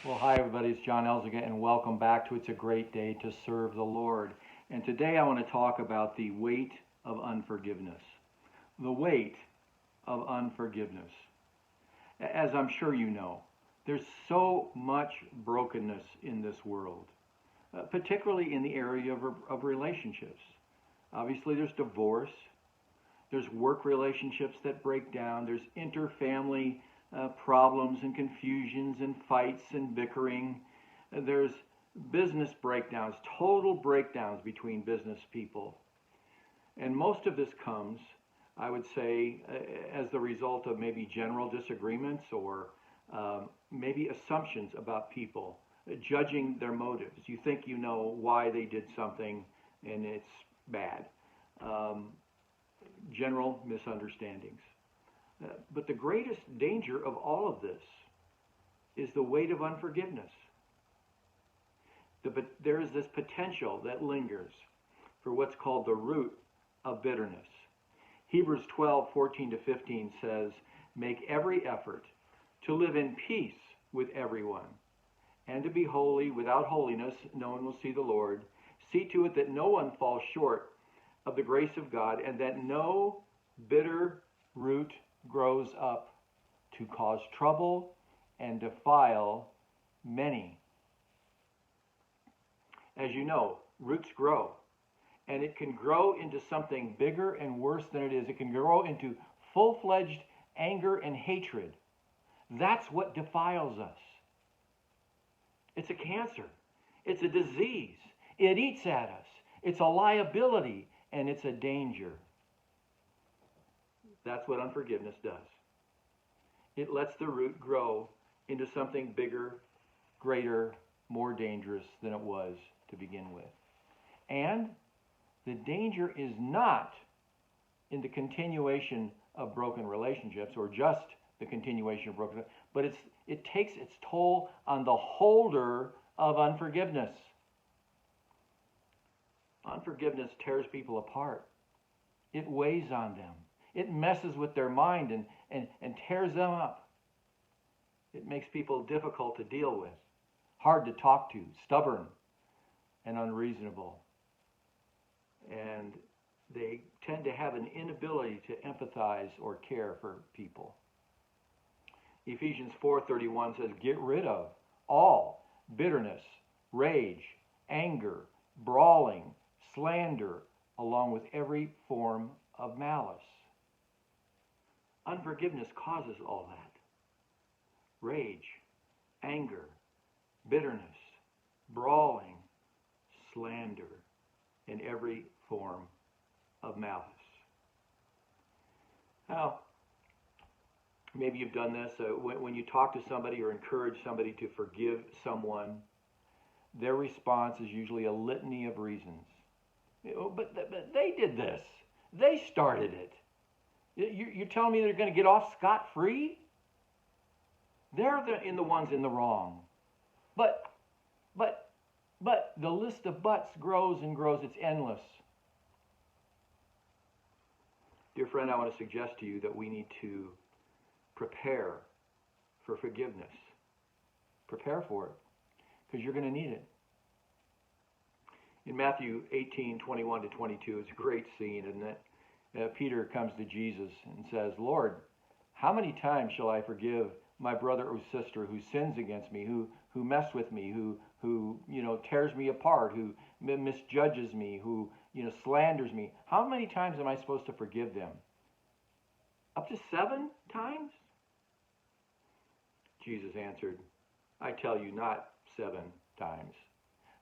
Well, hi everybody, it's John Elziga, and welcome back to It's a Great Day to Serve the Lord. And today I want to talk about the weight of unforgiveness. The weight of unforgiveness. As I'm sure you know, there's so much brokenness in this world, particularly in the area of relationships. Obviously, there's divorce, there's work relationships that break down, there's interfamily problems and confusions and fights and bickering. There's business breakdowns, total breakdowns between business people. And most of this comes, I would say, as the result of maybe general disagreements or maybe assumptions about people, judging their motives. You think you know why they did something and it's bad. Um, General misunderstandings. But the greatest danger of all of this is the weight of unforgiveness. But there is this potential that lingers for what's called the root of bitterness. Hebrews 12:14-15 says, "Make every effort to live in peace with everyone, and to be holy. Without holiness, no one will see the Lord. See to it that no one falls short of the grace of God, and that no bitter root grows up to cause trouble and defile many." As you know, roots grow, and it can grow into something bigger and worse than it is. It can grow into full-fledged anger and hatred. That's what defiles us. It's a cancer. It's a disease. It eats at us. It's a liability, and it's a danger. That's what unforgiveness does. It lets the root grow into something bigger, greater, more dangerous than it was to begin with. And the danger is not in the continuation of broken relationships or just the continuation of broken, but it takes its toll on the holder of unforgiveness. Unforgiveness tears people apart. It weighs on them. It messes with their mind and tears them up. It makes people difficult to deal with, hard to talk to, stubborn and unreasonable. And they tend to have an inability to empathize or care for people. Ephesians 4:31 says, "Get rid of all bitterness, rage, anger, brawling, slander, along with every form of malice." Unforgiveness causes all that. Rage, anger, bitterness, brawling, slander, and every form of malice. Now, maybe you've done this. When you talk to somebody or encourage somebody to forgive someone, their response is usually a litany of reasons. But they did this. They started it. You're telling me they're going to get off scot-free? They're the ones in the wrong. But the list of buts grows and grows. It's endless. Dear friend, I want to suggest to you that we need to prepare for forgiveness. Prepare for it, because you're going to need it. In Matthew 18:21-22, it's a great scene, isn't it? Peter comes to Jesus and says, "Lord, how many times shall I forgive my brother or sister who sins against me, who mess with me, who tears me apart, who misjudges me, who slanders me? How many times am I supposed to forgive them? Up to 7 times?" Jesus answered, "I tell you, not 7 times,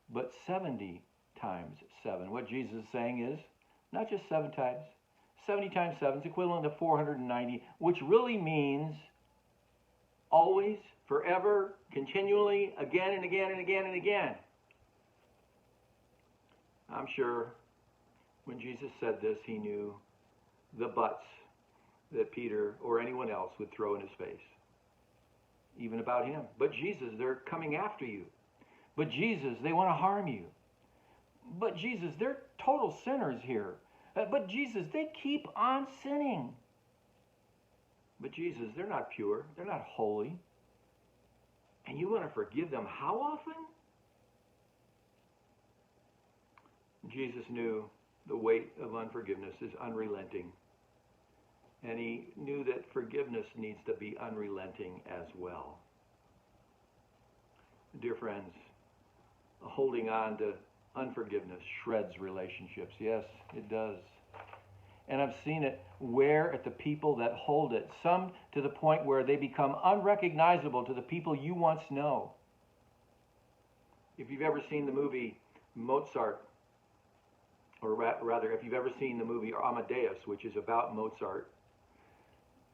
but 70 times 7. What Jesus is saying is, not just 7 times. 70 times 7 is equivalent to 490, which really means always, forever, continually, again and again and again and again. I'm sure when Jesus said this, he knew the buts that Peter or anyone else would throw in his face, even about him. But Jesus, they're coming after you. But Jesus, they want to harm you. But Jesus, they're total sinners here. But Jesus, they keep on sinning. But Jesus, they're not pure. They're not holy. And you want to forgive them how often? Jesus knew the weight of unforgiveness is unrelenting. And he knew that forgiveness needs to be unrelenting as well. Dear friends, holding on to unforgiveness shreds relationships. Yes, it does. And I've seen it wear at the people that hold it, some to the point where they become unrecognizable to the people you once know. If you've ever seen the movie Mozart, or rather, if you've ever seen the movie Amadeus, which is about Mozart,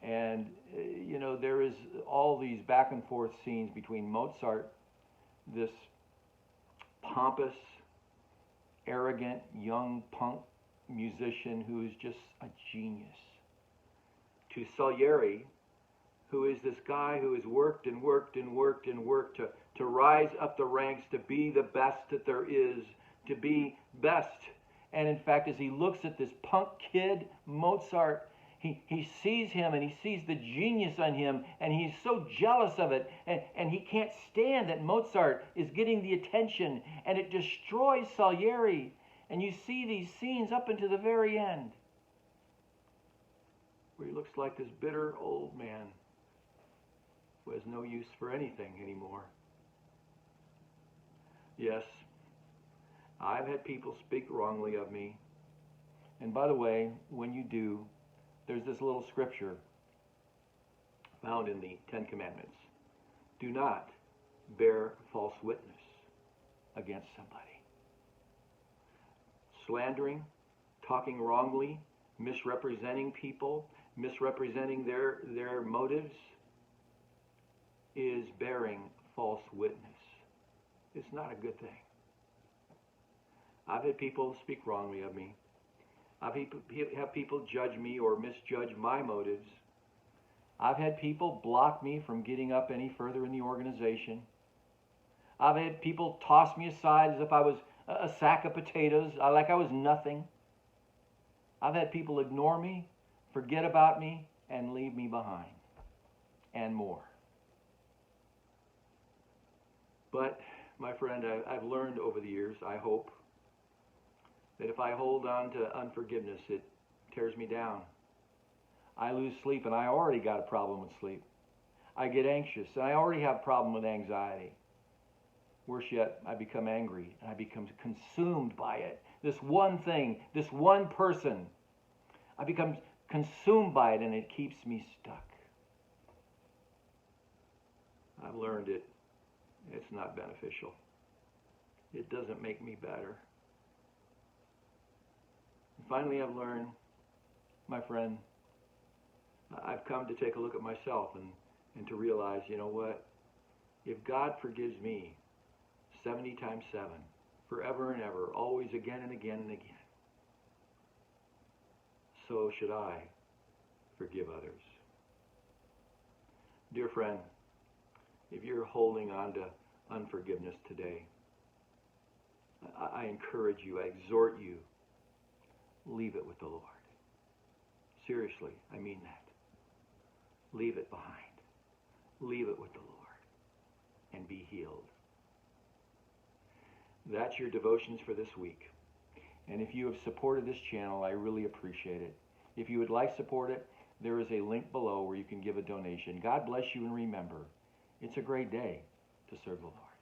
and, there is all these back and forth scenes between Mozart, this pompous, arrogant, young punk musician who is just a genius, to Salieri, who is this guy who has worked and worked and worked and worked to rise up the ranks, to be the best that there is, to be best. And in fact, as he looks at this punk kid, Mozart, he sees him and he sees the genius on him, and he's so jealous of it, and he can't stand that Mozart is getting the attention, and it destroys Salieri. And you see these scenes up into the very end, where he looks like this bitter old man who has no use for anything anymore. Yes, I've had people speak wrongly of me. And by the way, when you do, there's this little scripture found in the Ten Commandments. Do not bear false witness against somebody. Slandering, talking wrongly, misrepresenting people, misrepresenting their motives is bearing false witness. It's not a good thing. I've had people speak wrongly of me. I've had people judge me or misjudge my motives. I've had people block me from getting up any further in the organization. I've had people toss me aside as if I was a sack of potatoes, like I was nothing. I've had people ignore me, forget about me, and leave me behind, and more. But, my friend, I've learned over the years, I hope, that if I hold on to unforgiveness, it tears me down. I lose sleep, and I already got a problem with sleep. I get anxious, and I already have a problem with anxiety. Worse yet, I become angry, and I become consumed by it. This one thing, this one person, I become consumed by it, and it keeps me stuck. I've learned it's not beneficial. It doesn't make me better. And finally, I've learned, my friend, I've come to take a look at myself and to realize, you know what? If God forgives me 70 times 7, forever and ever, always again and again and again, so should I forgive others. Dear friend, if you're holding on to unforgiveness today, I encourage you, I exhort you, leave it with the Lord. Seriously, I mean that. Leave it behind. Leave it with the Lord and be healed. That's your devotions for this week. And if you have supported this channel, I really appreciate it. If you would like to support it, there is a link below where you can give a donation. God bless you, and remember, it's a great day to serve the Lord.